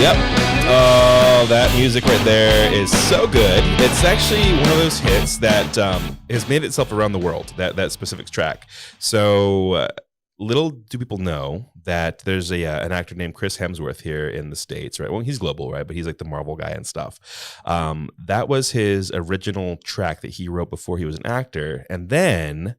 Yep. Oh, that music right there is so good. It's actually one of those hits that has made itself around the world, that specific track. So little do people know that there's an actor named Chris Hemsworth here in the States, right? Well, he's global, right? But he's like the Marvel guy and stuff. That was his original track that he wrote before he was an actor. And then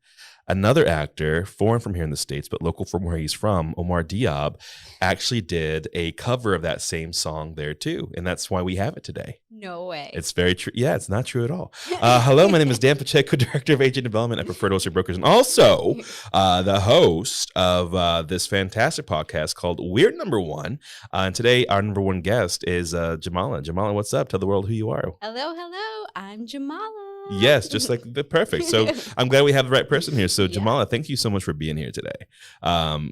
another actor, foreign from here in the States, but local from where he's from, Omar Diab, actually did a cover of that same song there too. And that's why we have it today. No way. It's very true. Yeah, it's not true at all. Hello, my name is Dan Pacheco, Director of Agent Development at Preferred Wholesale Brokers, and also the host of this fantastic podcast called We're Number One. And today, our number one guest is Jamala. Jamala, what's up? Tell the world who you are. Hello. I'm Jamala. Yes, just like the perfect. So I'm glad we have the right person here. So Jamala, thank you so much for being here today.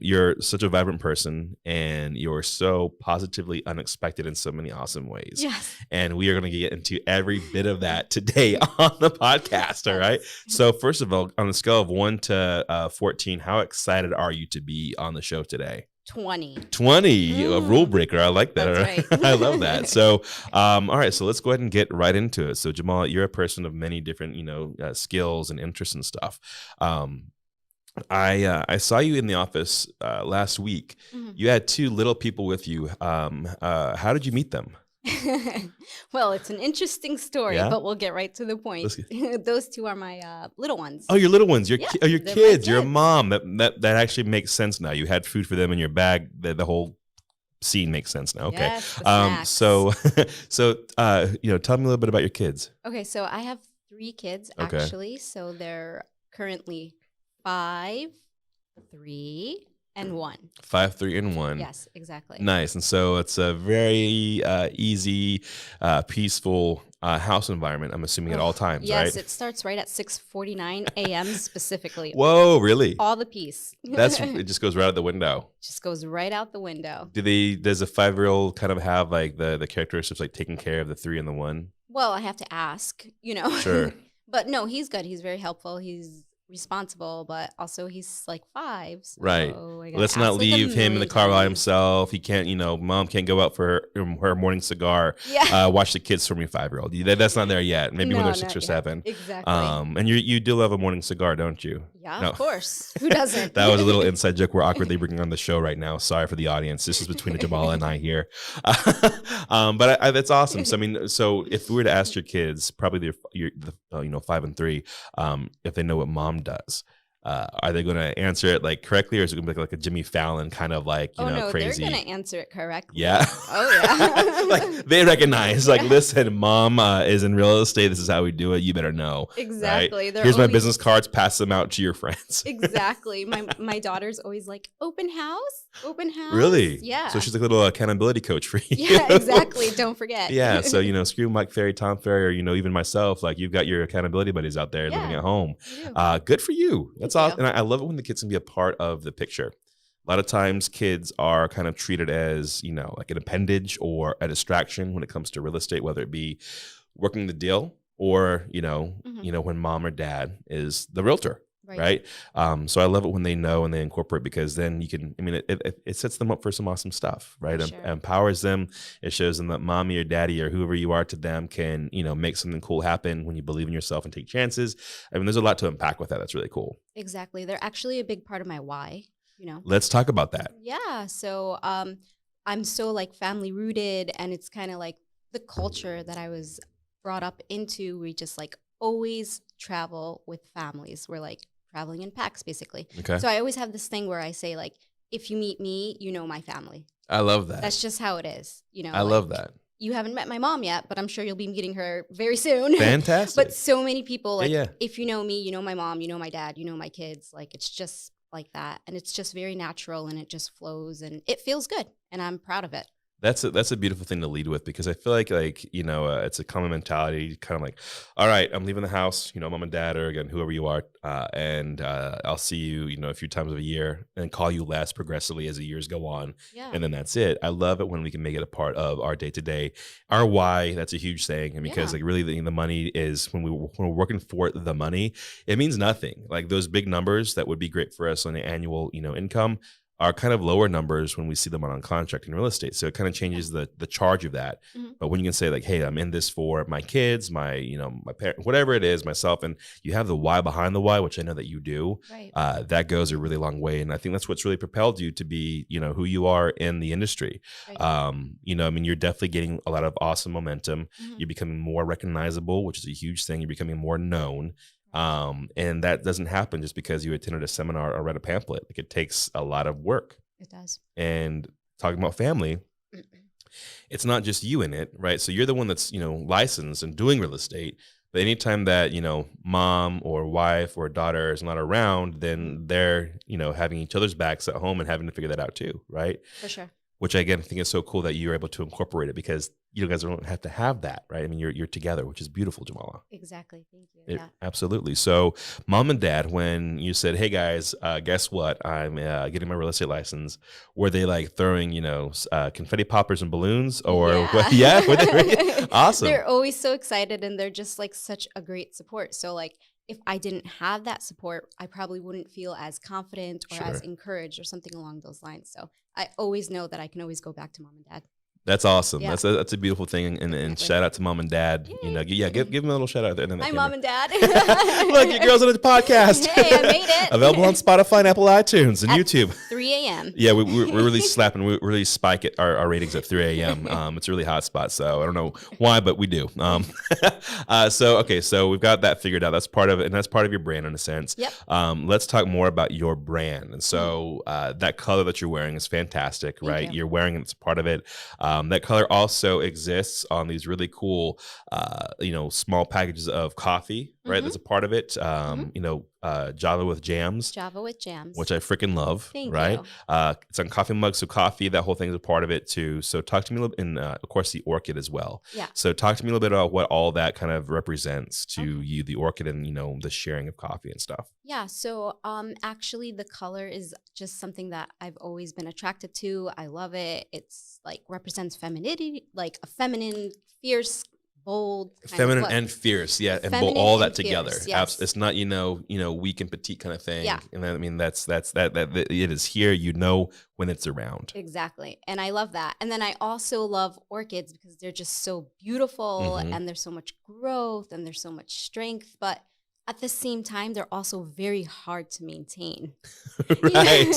You're such a vibrant person and you're so positively unexpected in so many awesome ways. Yes. And we are going to get into every bit of that today on the podcast. All right. So first of all, on a scale of 1 to 14, how excited are you to be on the show today? 20, a rule breaker. I like that. That's right. I love that. So, all right. So let's go ahead and get right into it. So Jamala, you're a person of many different, skills and interests and stuff. I saw you in the office last week. Mm-hmm. You had 2 little people with you. How did you meet them? Well, it's an interesting story, but we'll get right to the point. Those 2 are my little ones. Oh, your little ones. Your kids. You're a mom. That actually makes sense now. You had food for them in your bag. The whole scene makes sense now. Okay. Yes, so tell me a little bit about your kids. Okay, so I have 3 kids actually. So they're currently 5, 3, and 1. 5, 3, and 1. Yes, exactly. Nice. And so it's a very easy, peaceful house environment, I'm assuming, at all times, right? Yes, it starts right at 6:49 a.m. specifically. Whoa, really? All the peace. It just goes right out the window. Just goes right out the window. Does a 5-year-old kind of have like the characteristics like taking care of the 3 and the 1? Well, I have to ask, Sure. But no, he's good. He's very helpful. He's responsible, but also he's like 5. So right. Let's not leave him in the car by himself. He can't, mom can't go out for her morning cigar. Yeah. Watch the kids for me, 5-year-old. That's not there yet. Maybe when they're 6 or 7. Exactly. And you do love a morning cigar, don't you? Yeah, no. Of course. Who doesn't? That was a little inside joke we're awkwardly bringing on the show right now. Sorry for the audience. This is between Jamala and I here. But that's awesome. So if we were to ask your kids, probably your 5 and 3, if they know what mom does, are they going to answer it like correctly, or is it going to be like a Jimmy Fallon kind of like crazy? They're going to answer it correctly. Yeah. Oh yeah. Like they recognize, like, listen, mom is in real estate. This is how we do it. You better know. Exactly. Right? Here's my business cards. Pass them out to your friends. Exactly. My daughter's always like, open house. Really? Yeah. So she's like a little accountability coach for you. Yeah, exactly. Don't forget. Yeah. So screw Mike Ferry, Tom Ferry, or even myself. Like, you've got your accountability buddies out there living at home. Good for you. That's awesome. And I love it when the kids can be a part of the picture. A lot of times kids are kind of treated as, like an appendage or a distraction when it comes to real estate, whether it be working the deal or, when mom or dad is the realtor. Right. So I love it when they know and they incorporate, because then you can, it sets them up for some awesome stuff, right? Sure. It empowers them. It shows them that mommy or daddy or whoever you are to them can, make something cool happen when you believe in yourself and take chances. There's a lot to unpack with that. That's really cool. Exactly. They're actually a big part of my why, Let's talk about that. Yeah. So I'm so like family rooted, and it's kind of like the culture that I was brought up into. We just like always travel with families. We're like traveling in packs, basically. Okay. So I always have this thing where I say, like, if you meet me, you know my family. I love that. That's just how it is. I love that. You haven't met my mom yet, but I'm sure you'll be meeting her very soon. Fantastic. But so many people, like, yeah. If you know me, you know my mom, you know my dad, you know my kids. Like, it's just like that. And it's just very natural, and it just flows, and it feels good. And I'm proud of it. That's a beautiful thing to lead with, because I feel like it's a common mentality, kind of like, all right, I'm leaving the house, mom and dad, or again, whoever you are, and I'll see you, a few times a year, and call you less progressively as the years go on. Yeah. And then that's it. I love it when we can make it a part of our day to day, our why. That's a huge thing, and because like really the money is when we're working for the money, it means nothing. Like those big numbers that would be great for us on an annual income are kind of lower numbers when we see them on contract in real estate. So it kind of changes the charge of that. But when you can say like, hey, I'm in this for my kids, my, you know, my parents, whatever it is, myself, and you have the why behind the why, which I know that you do, that goes a really long way. And I think that's what's really propelled you to be, you know, who you are in the industry. You know, I mean, you're definitely getting a lot of awesome momentum. You're becoming more recognizable, which is a huge thing. You're becoming more known. And that doesn't happen just because you attended a seminar or read a pamphlet. Like, it takes a lot of work. It does. And talking about family, it's not just you in it, right? So you're the one that's, you know, licensed and doing real estate. But anytime that, you know, mom or wife or daughter is not around, then they're, you know, having each other's backs at home and having to figure that out too, right? For sure. Which, again, I think is so cool that you're able to incorporate it, because you guys don't have to have that, right? I mean, you're together, which is beautiful, Jamala. Exactly. Thank you. Absolutely. So mom and dad, when you said, hey guys, guess what? I'm getting my real estate license, were they like throwing, you know, confetti poppers and balloons, or what? Yeah, were they really? Awesome. They're always so excited, and they're just like such a great support. So like, if I didn't have that support, I probably wouldn't feel as confident or as encouraged or something along those lines. So I always know that I can always go back to mom and dad. That's awesome. Yeah. That's a beautiful thing. And shout out to mom and dad. Yay. You know, give them a little shout out there. Hi, mom and dad. Look, your girls on the podcast. Hey, I made it. Available on Spotify and Apple iTunes and at YouTube. 3 a.m. Yeah, we're really slapping. We really spike it, our ratings at 3 a.m. It's a really hot spot. So I don't know why, but we do. So we've got that figured out. That's part of it, and that's part of your brand in a sense. Yep. Let's talk more about your brand. And so that color that you're wearing is fantastic, right? You're wearing it. It's a part of it. That color also exists on these really cool, you know, small packages of coffee, right? That's a part of it. You know, Java with jams. Java with jams. Which I freaking love, right? It's on coffee mugs, so coffee, that whole thing is a part of it too. So talk to me a little bit, and of course the orchid as well. Yeah. So talk to me a little bit about what all that kind of represents to you, the orchid, and, you know, the sharing of coffee and stuff. Yeah. So actually the color is just something that I've always been attracted to. I love it. It's like represents femininity, like a feminine, fierce, bold, feminine and fierce, and bold, all that together. Yes. It's not, you know, weak and petite kind of thing. Yeah. And I mean, that it is here, you know, when it's around. Exactly. And I love that. And then I also love orchids because they're just so beautiful, and there's so much growth and there's so much strength, but at the same time, they're also very hard to maintain. Right.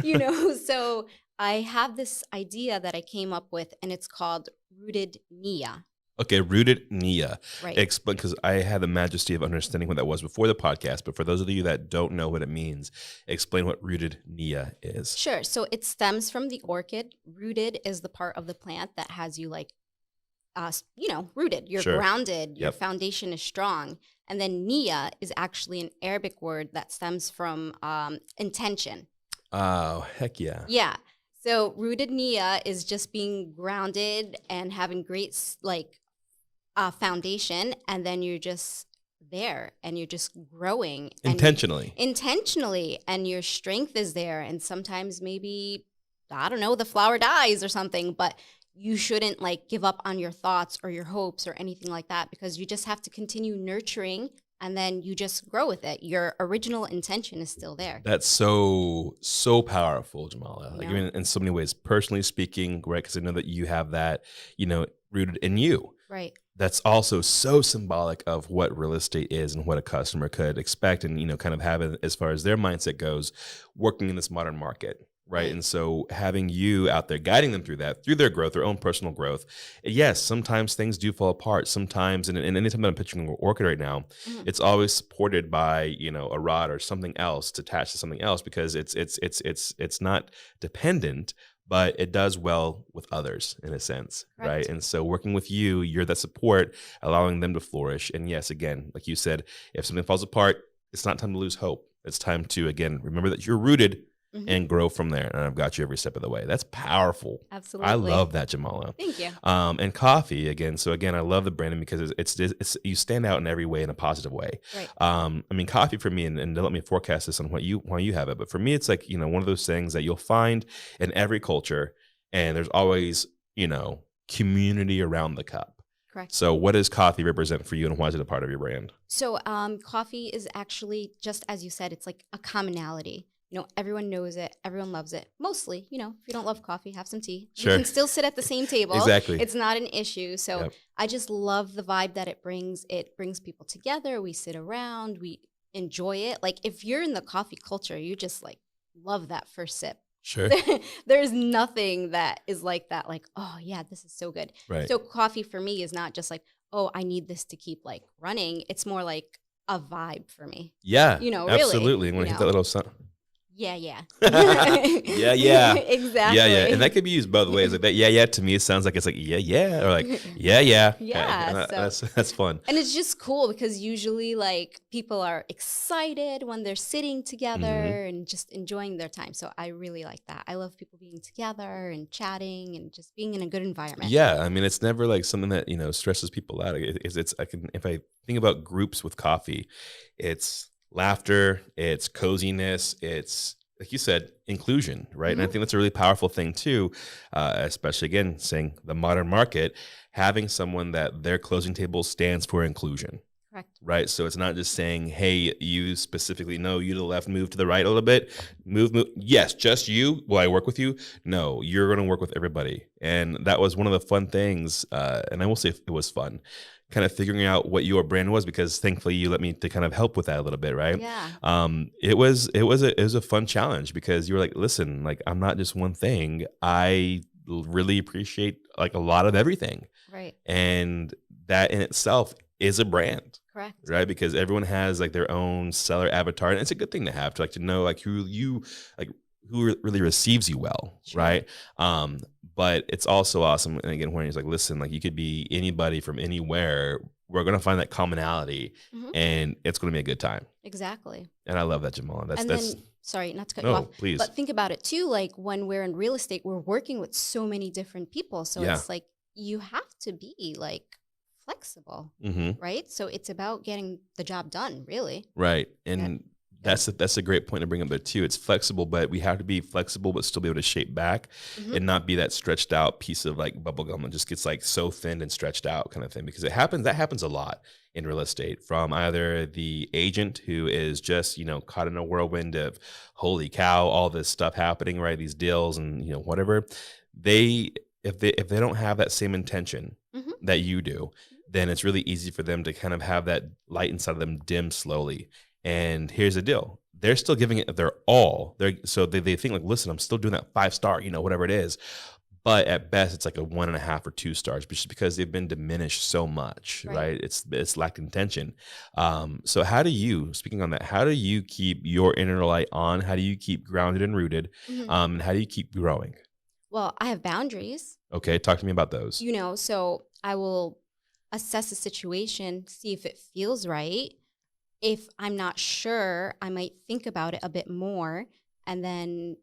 You know, so I have this idea that I came up with, and it's called rooted Nia. Okay, rooted Nia. Right. Explain, because I had the majesty of understanding what that was before the podcast, but for those of you that don't know what it means, explain what rooted Nia is. Sure. So it stems from the orchid. Rooted is the part of the plant that has you like, you know, rooted. You're grounded. Your foundation is strong. And then Nia is actually an Arabic word that stems from intention. Oh, heck yeah. Yeah. So rooted Nia is just being grounded and having great like foundation, and then you're just there and you're just growing intentionally, and your strength is there. And sometimes maybe, I don't know, the flower dies or something, but you shouldn't like give up on your thoughts or your hopes or anything like that, because you just have to continue nurturing, and then you just grow with it. Your original intention is still there. That's so powerful, Jamala. Like, even in so many ways, personally speaking, right? Because I know that you have that, you know, rooted in you. Right. That's also so symbolic of what real estate is and what a customer could expect, and, you know, kind of have it as far as their mindset goes, working in this modern market. Right. And so having you out there guiding them through that, through their growth, their own personal growth. Yes, sometimes things do fall apart. Sometimes, and anytime that I'm pitching an orchid right now, it's always supported by, you know, a rod or something else to attach to something else, because it's not dependent, but it does well with others in a sense. Right. And so working with you, you're that support, allowing them to flourish. And yes, again, like you said, if something falls apart, it's not time to lose hope. It's time to, again, remember that you're rooted and grow from there. And I've got you every step of the way. That's powerful. Absolutely. I love that, Jamala. Thank you. And coffee, again. So again, I love the branding because it's you stand out in every way in a positive way. Right. I mean, coffee for me, and don't let me forecast this on why you have it, but for me, it's like, you know, one of those things that you'll find in every culture, and there's always, you know, community around the cup. Correct. So what does coffee represent for you, and why is it a part of your brand? So coffee is actually, just as you said, it's like a commonality. Everyone knows it. Everyone loves it. Mostly, if you don't love coffee, have some tea. Sure. You can still sit at the same table. Exactly. It's not an issue. So Yep. I just love the vibe that it brings. It brings people together. We sit around. We enjoy it. Like if you're in the coffee culture, you just like love that first sip. Sure. There's nothing that is like that. Like, oh yeah, this is so good. Right. So coffee for me is not just like, oh, I need this to keep like running. It's more like a vibe for me. Yeah. Really. Absolutely. When I hit that little sound. Yeah. Yeah. Exactly. Yeah. And that could be used both ways. Like that, yeah. To me, it sounds like it's like, yeah. Or like, yeah. Yeah. That's fun. And it's just cool because usually like people are excited when they're sitting together and just enjoying their time. So I really like that. I love people being together and chatting and just being in a good environment. Yeah. I mean, it's never like something that, stresses people out. If I think about groups with coffee, it's laughter, it's coziness, it's like you said, inclusion, right? And I think that's a really powerful thing too, especially again, saying the modern market, having someone that their closing table stands for inclusion. Correct. Right. So it's not just saying, hey, you specifically, no, you to the left, move to the right a little bit, move. Yes, just you. Will I work with you? No, you're going to work with everybody. And that was one of the fun things. And I will say it was fun, kind of figuring out what your brand was, because thankfully you let me to kind of help with that a little bit. Right. Yeah. It was a fun challenge because you were like, listen, like I'm not just one thing. I really appreciate like a lot of everything. Right. And that in itself is a brand. Correct. Right. Because everyone has like their own seller avatar. And it's a good thing to have, to know like who really receives you well. Sure. Right. But it's also awesome. And again, when he's like, listen, like you could be anybody from anywhere. We're going to find that commonality and it's going to be a good time. Exactly. And I love that, Jamala. Sorry, not to cut you off. Please. But think about it too. Like when we're in real estate, we're working with so many different people. So it's like, you have to be like flexible, right? So it's about getting the job done, really. Right. And that's a great point to bring up there too. It's flexible, but we have to be flexible, but still be able to shape back and not be that stretched out piece of like bubble gum that just gets like so thin and stretched out kind of thing. Because that happens a lot in real estate, from either the agent who is just, caught in a whirlwind of holy cow, all this stuff happening, right? These deals and, whatever. If they don't have that same intention that you do, then it's really easy for them to kind of have that light inside of them dim slowly. And here's the deal. They're still giving it their all. So they think like, listen, I'm still doing that 5-star, whatever it is. But at best, it's like a 1.5 or 2 stars, just because they've been diminished so much, right? It's lacked intention. So speaking on that, how do you keep your inner light on? How do you keep grounded and rooted? And how do you keep growing? Well, I have boundaries. Okay, talk to me about those. So I will assess the situation, see if it feels right. If I'm not sure, I might think about it a bit more, and then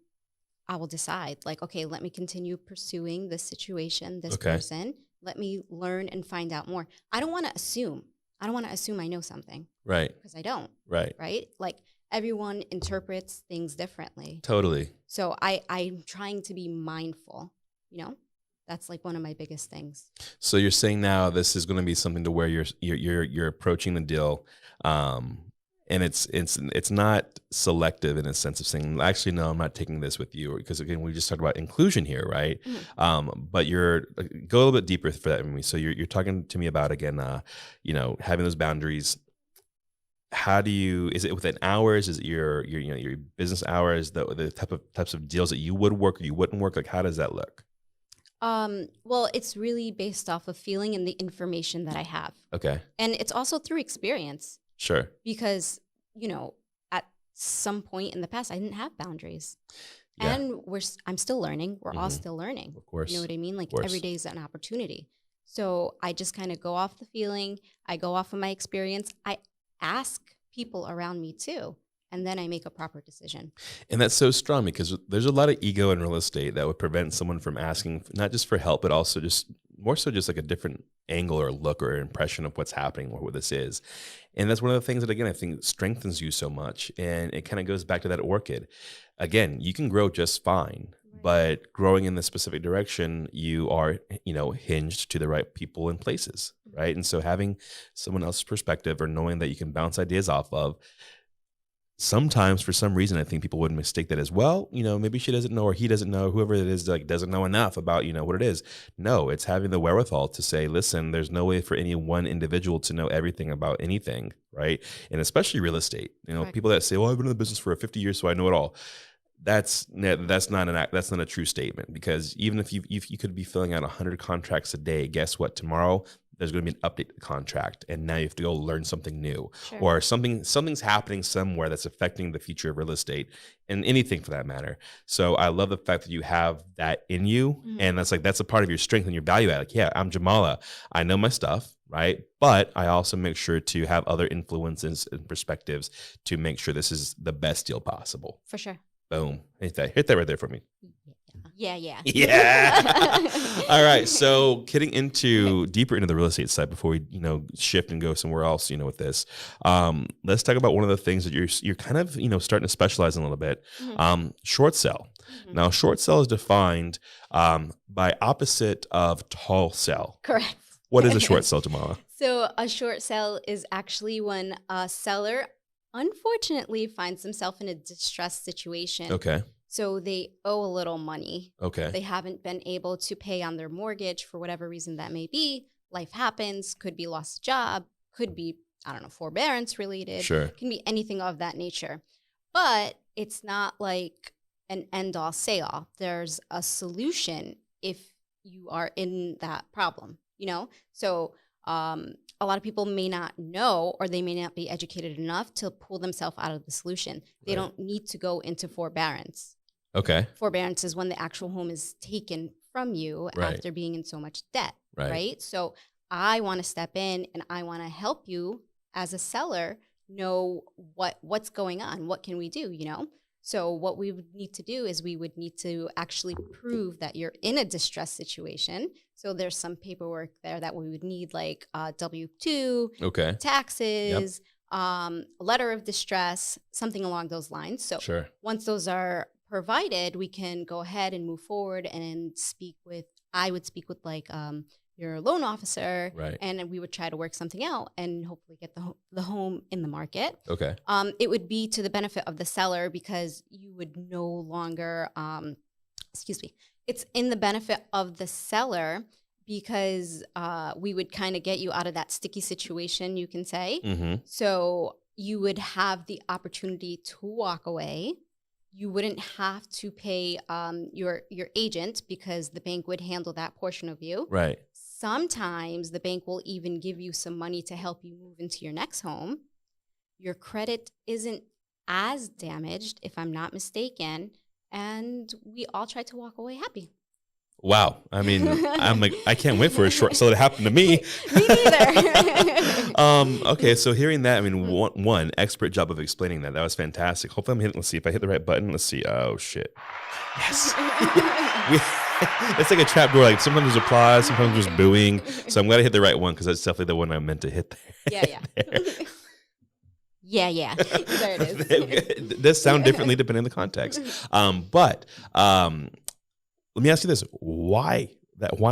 I will decide, like, okay, let me continue pursuing this situation, this person. Let me learn and find out more. I don't want to assume. I don't want to assume I know something. Right. Because I don't. Right. Right? Like, everyone interprets things differently. Totally. So I'm trying to be mindful, That's like one of my biggest things. So you're saying now this is going to be something to where you're approaching the deal, and it's not selective in a sense of saying, actually, no, I'm not taking this with you, because again, we just talked about inclusion here, right? But you're go a little bit deeper for that with me. So you're talking to me about, again, having those boundaries. How do you? Is it within hours? Is it your business hours? The types of deals that you would work or you wouldn't work? Like, how does that look? Well, it's really based off of feeling and the information that I have. Okay. And it's also through experience. Sure. Because, at some point in the past, I didn't have boundaries. Yeah. And I'm still learning. We're all still learning. Of course. You know what I mean? Like every day is an opportunity. So I just kind of go off the feeling. I go off of my experience. I ask people around me too. And then I make a proper decision. And that's so strong, because there's a lot of ego in real estate that would prevent someone from asking, not just for help, but also just more so just like a different angle or look or impression of what's happening or what this is. And that's one of the things that, again, I think strengthens you so much. And it kind of goes back to that orchid. Again, you can grow just fine, but growing in this specific direction, you are, hinged to the right people and places, right? And so having someone else's perspective, or knowing that you can bounce ideas off of, sometimes for some reason, I think people would mistake that as, well, maybe she doesn't know or he doesn't know, whoever it is, like doesn't know enough about, what it is. No, it's having the wherewithal to say, listen, there's no way for any one individual to know everything about anything, right? And especially real estate. Correct. People that say, well, I've been in the business for 50 years, so I know it all. That's not a true statement, because even if you could be filling out 100 contracts a day, guess what? Tomorrow there's going to be an updated contract, and now you have to go learn something new, or something's happening somewhere that's affecting the future of real estate and anything for that matter. So I love the fact that you have that in you, and that's a part of your strength and your value add. Like, yeah, I'm Jamala. I know my stuff, right? But I also make sure to have other influences and perspectives to make sure this is the best deal possible. For sure. Boom. Hit that right there for me. Yeah. All right. So getting deeper into the real estate side before we, shift and go somewhere else, with this, let's talk about one of the things that you're kind of, starting to specialize in a little bit. Short sell. Now, short sell is defined by opposite of tall sell. Correct. What is a short sell, Jamala? So a short sell is actually when a seller unfortunately finds themselves in a distressed situation. Okay. So they owe a little money. Okay. They haven't been able to pay on their mortgage for whatever reason that may be. Life happens, could be lost job, could be, I don't know, forbearance related. Sure. Can be anything of that nature. But it's not like an end all say all. There's a solution if you are in that problem, So a lot of people may not know, or they may not be educated enough to pull themselves out of the solution. They don't need to go into forbearance. Okay. Forbearance is when the actual home is taken from you after being in so much debt, right? So I want to step in and I want to help you as a seller know what's going on. What can we do, So what we would need to do is we would need to actually prove that you're in a distressed situation. So there's some paperwork there that we would need, like W-2, taxes, a letter of distress, something along those lines. So once those are provided, we can go ahead and move forward and I would speak with like your loan officer, and we would try to work something out and hopefully get the home in the market. Okay. It would be to the benefit of the seller because you would no longer, it's in the benefit of the seller because we would kind of get you out of that sticky situation, you can say. So you would have the opportunity to walk away. You wouldn't have to pay your agent because the bank would handle that portion of you. Right. Sometimes the bank will even give you some money to help you move into your next home. Your credit isn't as damaged, if I'm not mistaken, and we all try to walk away happy. Wow. I mean, I'm like, I can't wait for a short sell to happen to me. Me neither. Okay, so hearing that, I mean, one expert job of explaining that. That was fantastic. Hopefully I'm hitting, let's see if I hit the right button. Let's see. Oh, shit. Yes. It's like a trap door. Like sometimes there's applause, sometimes there's booing. So I'm glad I hit the right one because that's definitely the one I meant to hit there. Yeah. There it is. It does sound differently depending on the context. But let me ask you this: Why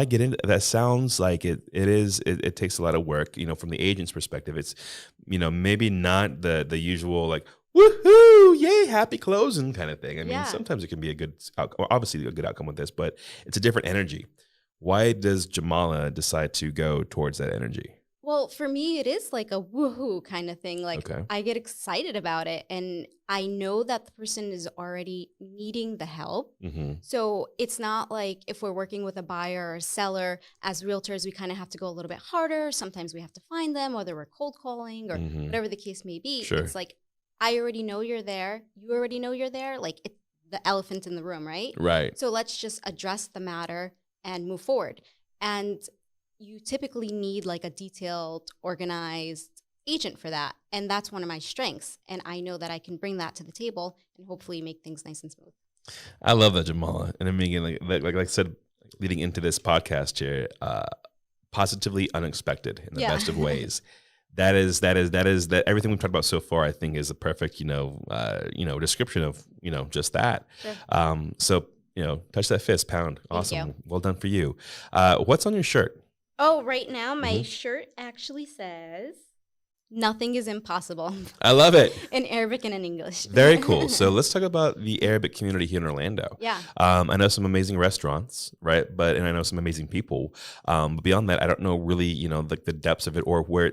get into that? Sounds like it takes a lot of work. From the agent's perspective, it's maybe not the usual like woohoo, yay, happy closing kind of thing. I mean, sometimes it can be obviously a good outcome with this, but it's a different energy. Why does Jamala decide to go towards that energy? Well, for me, it is like a woohoo kind of thing. Like I get excited about it and I know that the person is already needing the help. So it's not like if we're working with a buyer or a seller, as realtors, we kind of have to go a little bit harder. Sometimes we have to find them, whether we're cold calling or whatever the case may be. It's like, I already know you're there. You already know you're there. Like it's the elephant in the room, right? Right. So let's just address the matter and move forward. And you typically need like a detailed, organized agent for that. And that's one of my strengths. And I know that I can bring that to the table and hopefully make things nice and smooth. I love that, Jamala. And I mean, like I said, leading into this podcast here, positively unexpected in the best of ways. That everything we've talked about so far, I think, is the perfect, description of, just that. So, touch that fist, pound. Awesome. Well done for you. What's on your shirt? Oh, right now my shirt actually says Nothing is impossible I love it. in Arabic and in English. Very cool. So let's talk about the Arabic community here in Orlando. Yeah. I know some amazing restaurants, right? And I know some amazing people. But beyond that, I don't know really, like the depths of it or where,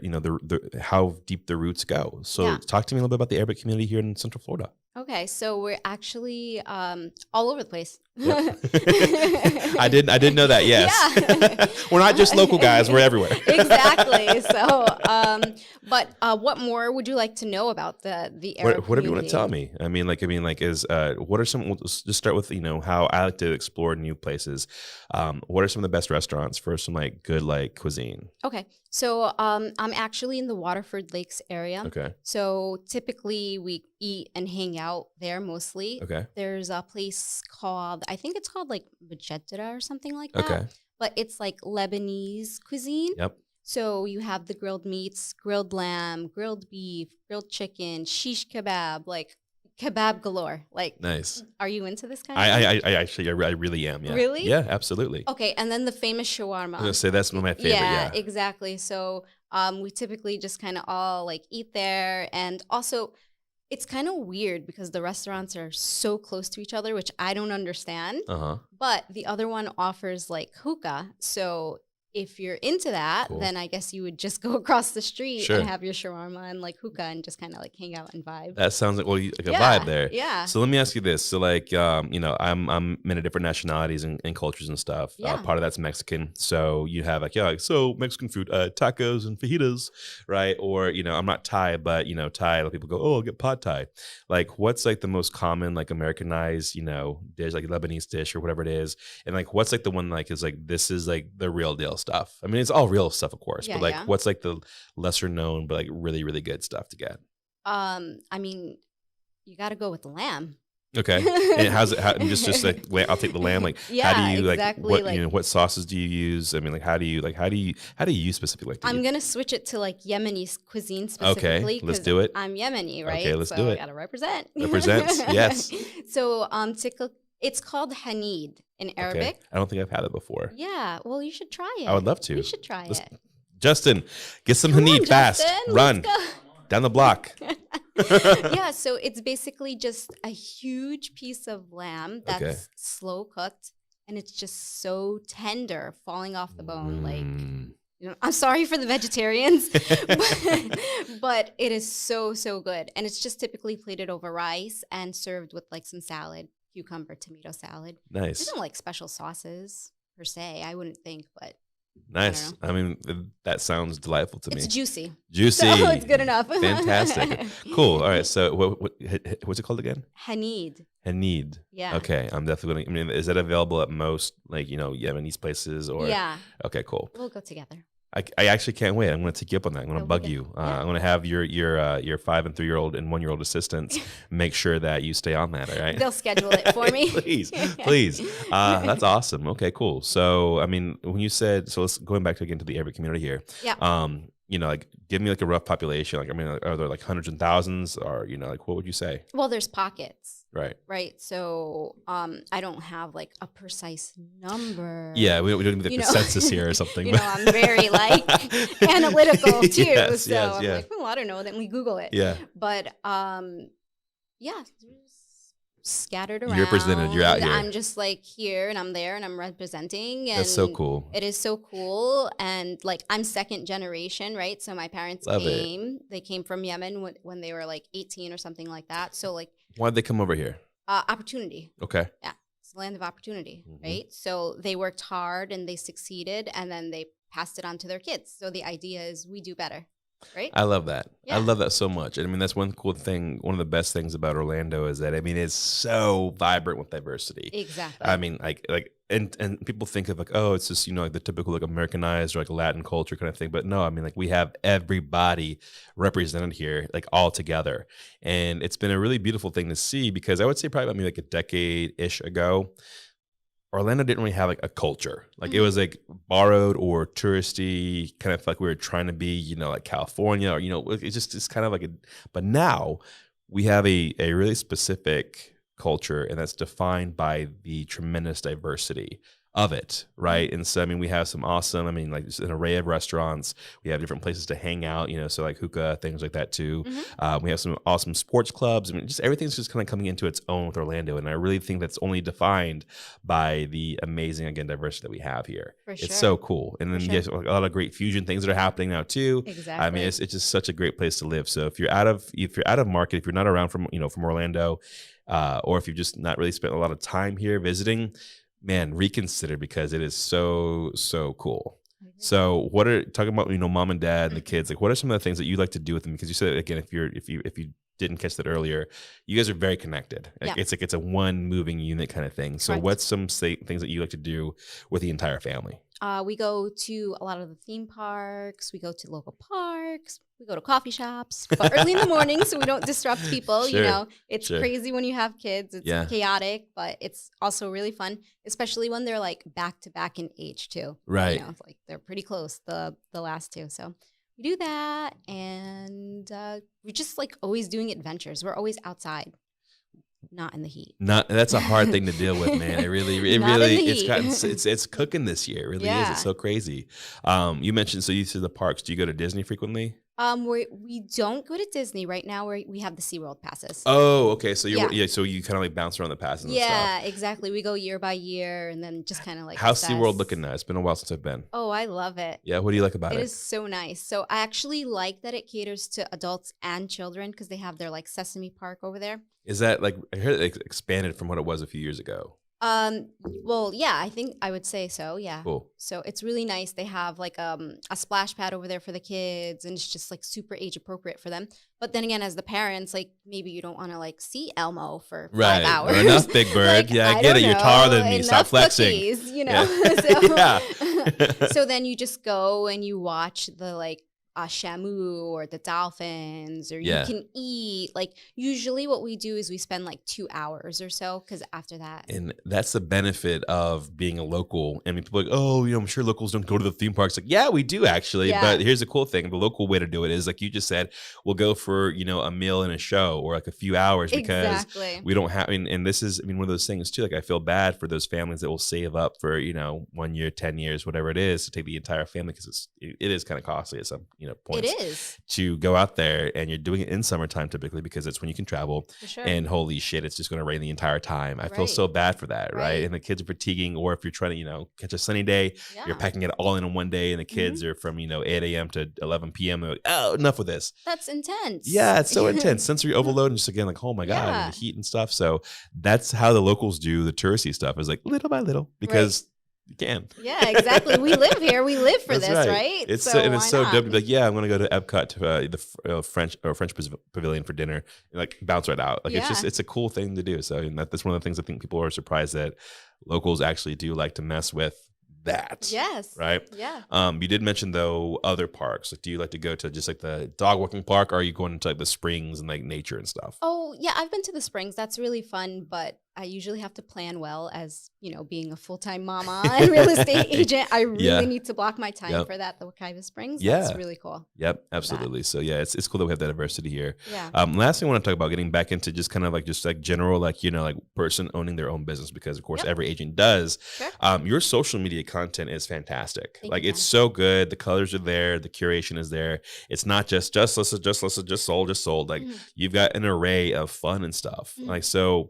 how deep the roots go. So talk to me a little bit about the Arabic community here in Central Florida. Okay, so we're actually all over the place. Yep. I didn't know that. Yes, Yeah. We're not just local guys; we're everywhere. Exactly. So, but what more would you like to know about the Arab Whatever you want community? to tell me. What are some? Let's just start with how I like to explore new places. What are some of the best restaurants for some good cuisine? Okay, so I'm actually in the Waterford Lakes area. Okay. So typically we eat and hang out there mostly. Okay. There's a place called, I think it's called like majesty or something like that. Okay. But it's like Lebanese cuisine. Yep. So you have the grilled meats, grilled lamb, grilled beef, grilled chicken, shish kebab, like kebab galore. Like, nice. Are you into this kind of thing? I really am. Yeah. Really? Yeah, absolutely. Okay, and then the famous shawarma. I was gonna say that's one of my favorite. Yeah, exactly. So we typically just kind of all like eat there, and also it's kind of weird because the restaurants are so close to each other, which I don't understand. But the other one offers like hookah, so if you're into that, then I guess you would just go across the street and have your shawarma and like hookah and just kind of like hang out and vibe. That sounds like a vibe there. Yeah. So let me ask you this. So I'm many different nationalities and cultures and stuff. Yeah. Part of that's Mexican. So you have so Mexican food, tacos and fajitas, right? Or, I'm not Thai, but Thai, like people go, oh, I'll get pad Thai. Like what's like the most common like Americanized, dish, like Lebanese dish or whatever it is. And like what's like the one like is like this is like the real deal stuff. I mean, it's all real stuff, of course, but like what's like the lesser known but like really, really good stuff to get? I mean, you got to go with the lamb. Okay. And just like I'll take the lamb. Like how do you exactly, like what sauces do you use? I mean, like how do you specifically like I'm gonna switch it to like Yemeni cuisine specifically. Okay, let's do it. I'm Yemeni, right? Okay, let's do it. I gotta represent. Represents, yes. So it's called hanid in Arabic. Okay. I don't think I've had it before. Yeah, well, you should try it. I would love to. You should try it. Justin, get some hanid fast. Justin, run down the block. Yeah, so it's basically just a huge piece of lamb that's slow cooked, and it's just so tender, falling off the bone. Like, I'm sorry for the vegetarians, but it is so, so good. And it's just typically plated over rice and served with like some salad, cucumber, tomato salad. Nice. There's no like special sauces per se, I wouldn't think, but nice. I mean, that sounds delightful to me. It's juicy. Juicy. So it's good enough. Fantastic. Cool. All right. So what's it called again? Hanid. Hanid. Yeah. Okay. I'm definitely going to, I mean, is that available at most like, Yemenis places or? Yeah. Okay, cool. We'll go together. I actually can't wait. I'm going to take you up on that. I'm going to bug you. I'm going to have your 5 and 3 year old and 1 year old assistants make sure that you stay on that. All right. They'll schedule it for me. please. That's awesome. Okay, cool. So, I mean, when you said, so let's going back to the Arabic community here. Yeah. Like give me like a rough population. Like, I mean, are there like hundreds and thousands or, like what would you say? Well, there's pockets. Right. Right. So I don't have like a precise number. Yeah, we don't need the census here or something. I'm very like analytical too. Yes, so I'm yeah. like, well, I don't know. Then we Google it. Yeah. But yeah, scattered around. You're represented. You're out here. I'm just like here and I'm there and I'm representing. And that's so cool. It is so cool. And like I'm second generation, right? So my parents they came from Yemen when they were like 18 or something like that. So like, why'd they come over here? Opportunity. Okay. Yeah. It's the land of opportunity, right? So they worked hard and they succeeded and then they passed it on to their kids. So the idea is we do better. Right? I love that. Yeah. I love that so much. And I mean, that's one cool thing. One of the best things about Orlando is that, I mean, it's so vibrant with diversity. Exactly. I mean, and people think of like, oh, it's just, like the typical like Americanized or like Latin culture kind of thing. But no, I mean, like we have everybody represented here, like all together. And it's been a really beautiful thing to see because I would say probably like a decade-ish ago, Orlando didn't really have like a culture. Like it was like borrowed or touristy, kind of like we were trying to be, like California or, it's kind of like but now we have a really specific culture and that's defined by the tremendous diversity of it, right? And so, I mean, we have some awesome, I mean, like just an array of restaurants. We have different places to hang out, you know, so like hookah, things like that too. We have some awesome sports clubs. I mean, just everything's just kind of coming into its own with Orlando. And I really think that's only defined by the amazing, again, diversity that we have here. For sure. It's so cool. And then yes, a lot of great fusion things that are happening now too. Exactly. I mean, it's just such a great place to live. So if you're out of market, if you're not around from, you know, from Orlando, or if you've just not really spent a lot of time here visiting, man, reconsider, because it is so cool. So what are talking about, you know, mom and dad and the kids, like what are some of the things that you like to do with them? Because you said, again, if you didn't catch that earlier, you guys are very connected. Like, it's like it's a one moving unit kind of thing. So what's some things that you like to do with the entire family? We go to a lot of the theme parks. We go to local parks. We go to coffee shops, but early in the morning so we don't disrupt people. You know, it's crazy when you have kids. It's chaotic, but it's also really fun, especially when they're like back to back in age too. Right. You know, it's like they're pretty close, the last two. So we do that, and we're just like always doing adventures. We're always outside. Not in the heat. That's a hard thing to deal with, man. It's cooking this year. It really is. It's so crazy. You mentioned, so you said the parks. Do you go to Disney frequently? We don't go to Disney right now. We have the SeaWorld passes. Oh, okay. So so you kind of like bounce around the passes and stuff. Yeah, exactly. We go year by year and then just kind of like how's SeaWorld looking now? It's been a while since I've been. Oh, I love it. Yeah, what do you like about it? It is so nice. So I actually like that it caters to adults and children because they have their like Sesame Park over there. Is that like, I heard it expanded from what it was a few years ago? Well, yeah, I think I would say so. Yeah. Cool. So it's really nice. They have like a splash pad over there for the kids, and it's just like super age appropriate for them. But then again, as the parents, like maybe you don't want to like see Elmo for 5 hours. Or enough, Big Bird. Like, yeah, I get it. You're taller than me. Stop flexing. Cookies, you know. Yeah. So then you just go and you watch the like Shamu or the dolphins, or you can eat. Like usually what we do is we spend like 2 hours or so, because after that. And that's the benefit of being a local. I mean, people are like, oh, you know, I'm sure locals don't go to the theme parks. Like, yeah, we do actually. Yeah. But here's the cool thing. The local way to do it is, like you just said, we'll go for, you know, a meal and a show, or like a few hours, because we don't have, and this is, I mean, one of those things too, like I feel bad for those families that will save up for, you know, 1 year, 10 years, whatever it is, to take the entire family, because it is kind of costly at some, you know, points. It is. To go out there, and you're doing it in summertime typically, because it's when you can travel. For sure. And holy shit, it's just going to rain the entire time. I feel so bad for that, right? And the kids are fatiguing, or if you're trying to, you know, catch a sunny day, you're packing it all in one day, and the kids are from, you know, 8 a.m. to 11 p.m. They're like, oh, enough with this. That's intense. Yeah, it's so intense. Sensory overload, and just again, like, oh my God, and the heat and stuff. So that's how the locals do the touristy stuff, is like little by little, because you can. Yeah, exactly. We live here. We live for this, right? It's so, and it's so dope to be like, yeah, I'm going to go to Epcot, to the French Pavilion for dinner, and like bounce right out. Like it's a cool thing to do. So, and that's one of the things I think people are surprised that locals actually do like to mess with that. Yes. Right? Yeah. You did mention though other parks. Like, do you like to go to just like the dog walking park, or are you going into like the springs and like nature and stuff? Oh, yeah, I've been to the springs. That's really fun, but I usually have to plan well, as, you know, being a full-time mama and real estate agent. I really need to block my time for that, the Wekiva Springs. That's really cool. Yep, absolutely. So yeah, it's cool that we have that diversity here. Yeah. Last thing I want to talk about, getting back into just kind of like just like general, like, you know, like person owning their own business, because of course every agent does. Sure. Your social media content is fantastic. Thank like you, it's so good. The colors are there. The curation is there. It's not just listed, just listed, just sold. Like you've got an array of fun and stuff. Like, so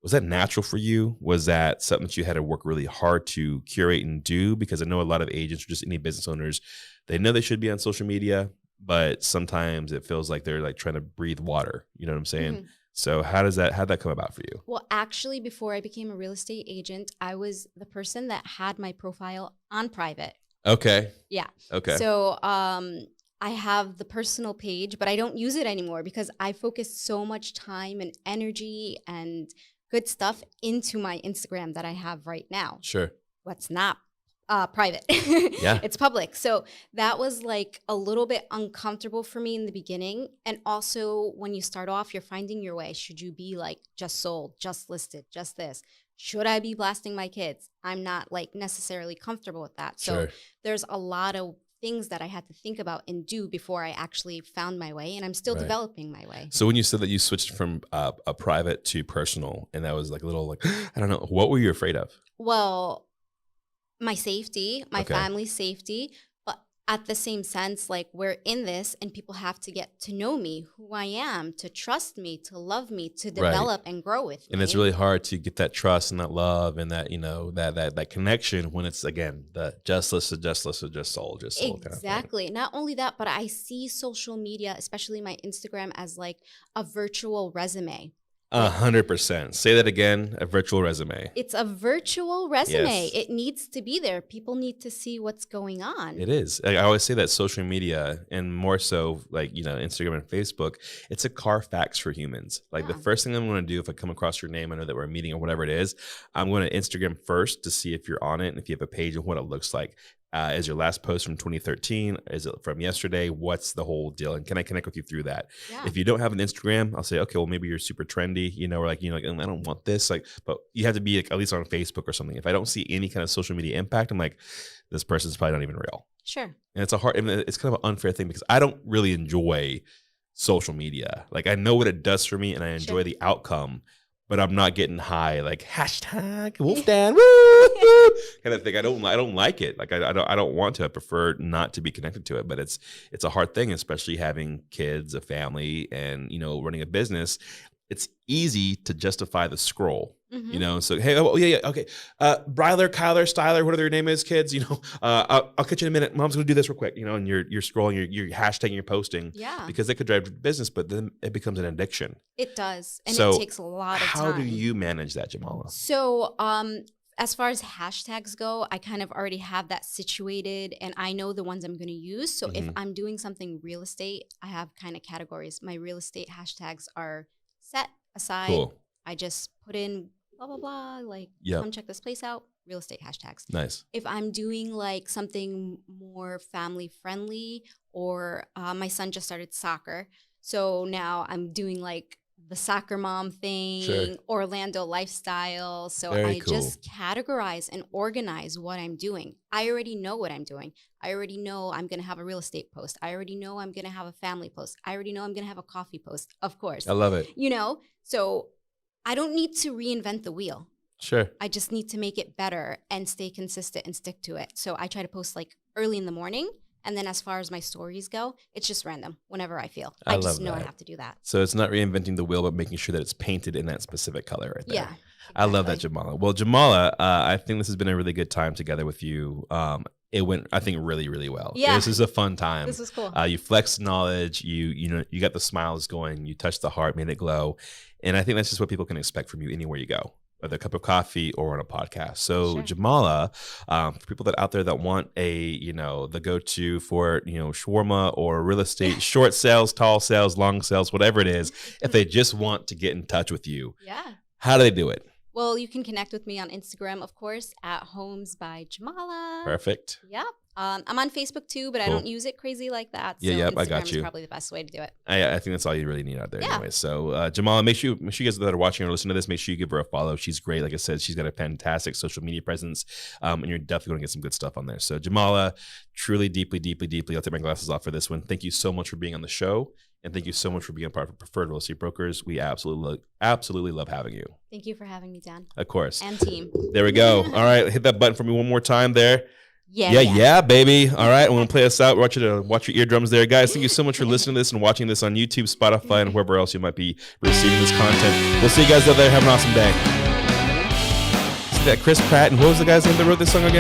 was that natural for you? Was that something that you had to work really hard to curate and do? Because I know a lot of agents, or just any business owners, they know they should be on social media, but sometimes it feels like they're like trying to breathe water. You know what I'm saying? So how'd that come about for you? Well, actually, before I became a real estate agent, I was the person that had my profile on private. Okay. Yeah. Okay. So, I have the personal page, but I don't use it anymore because I focus so much time and energy and good stuff into my Instagram that I have right now. Sure. What's not private. Yeah. It's public. So that was like a little bit uncomfortable for me in the beginning. And also when you start off, you're finding your way. Should you be like just sold, just listed, just this? Should I be blasting my kids? I'm not like necessarily comfortable with that. So there's a lot of things that I had to think about and do before I actually found my way, and I'm still developing my way. So when you said that you switched from a private to personal, and that was like a little like, I don't know, what were you afraid of? Well, my safety, my family's safety. But at the same sense, like we're in this and people have to get to know me, who I am, to trust me, to love me, to develop and grow with me. And it's really hard to get that trust and that love and that, that connection when it's, again, the just soul kind of thing. Exactly. Not only that, but I see social media, especially my Instagram, as like a virtual resume. 100%. Say that again. A virtual resume. It's a virtual resume. Yes. It needs to be there. People need to see what's going on. It is. I always say that social media, and more so like, Instagram and Facebook, it's a Carfax for humans. Like the first thing I'm going to do if I come across your name, I know that we're meeting or whatever it is, I'm going to Instagram first to see if you're on it and if you have a page and what it looks like. Is your last post from 2013? Is it from yesterday? What's the whole deal? And can I connect with you through that? Yeah. If you don't have an Instagram, I'll say, okay, well, maybe you're super trendy, or like, I don't want this. Like, but you have to be like, at least on Facebook or something. If I don't see any kind of social media impact, I'm like, this person's probably not even real. Sure. And it's it's kind of an unfair thing because I don't really enjoy social media. Like I know what it does for me and I enjoy the outcome, but I'm not getting high like hashtag Wolfdan woo kind of thing. I don't like it. Like I don't want to. I prefer not to be connected to it. But it's a hard thing, especially having kids, a family, and running a business. It's easy to justify the scroll. So hey, okay. Bryler, Kyler, Styler, whatever your name is, kids. I'll catch you in a minute. Mom's gonna do this real quick. And you're scrolling, you're hashtagging, you're posting. Yeah. Because it could drive business, but then it becomes an addiction. It does, and it takes a lot of time. How do you manage that, Jamala? So, as far as hashtags go, I kind of already have that situated, and I know the ones I'm going to use. So if I'm doing something real estate, I have kind of categories. My real estate hashtags are set aside. Cool. I just put in blah, blah, blah, like come check this place out, real estate hashtags. Nice. If I'm doing like something more family friendly, or my son just started soccer. So now I'm doing like the soccer mom thing, Orlando lifestyle. So I just categorize and organize what I'm doing. I already know what I'm doing. I already know I'm going to have a real estate post. I already know I'm going to have a family post. I already know I'm going to have a coffee post, of course. I love it. So I don't need to reinvent the wheel. Sure. I just need to make it better and stay consistent and stick to it. So I try to post like early in the morning. And then as far as my stories go, it's just random whenever I feel. I just know I have to do that. So it's not reinventing the wheel, but making sure that it's painted in that specific color right there. Yeah. Exactly. I love that, Jamala. Well, Jamala, I think this has been a really good time together with you. It went, I think, really, really well. Yeah. This is a fun time. This was cool. You flexed knowledge. You got the smiles going. You touched the heart, made it glow. And I think that's just what people can expect from you anywhere you go, whether a cup of coffee or on a podcast. So Jamala, for people that out there that want the go-to for, shawarma or real estate, short sales, tall sales, long sales, whatever it is, if they just want to get in touch with you, how do they do it? Well, you can connect with me on Instagram, of course, at Homes by Jamala. Perfect. Yep. I'm on Facebook too, but I don't use it crazy like that. So Instagram I got you. Is probably the best way to do it. I think that's all you really need out there anyway. So Jamala, make sure you guys that are watching or listening to this, make sure you give her a follow. She's great. Like I said, she's got a fantastic social media presence, and you're definitely going to get some good stuff on there. So Jamala, truly, deeply, deeply, deeply, I'll take my glasses off for this one. Thank you so much for being on the show. And thank you so much for being a part of Preferred Real Estate Brokers. We absolutely love having you. Thank you for having me, Dan. Of course. And team. There we go. All right. Hit that button for me one more time there. Yeah, baby. All right. I'm going to play us out. We want you to watch your eardrums there. Guys, thank you so much for listening to this and watching this on YouTube, Spotify, and wherever else you might be receiving this content. We'll see you guys out there. Have an awesome day. See that Chris Pratt, and what was the guy's name that wrote this song again?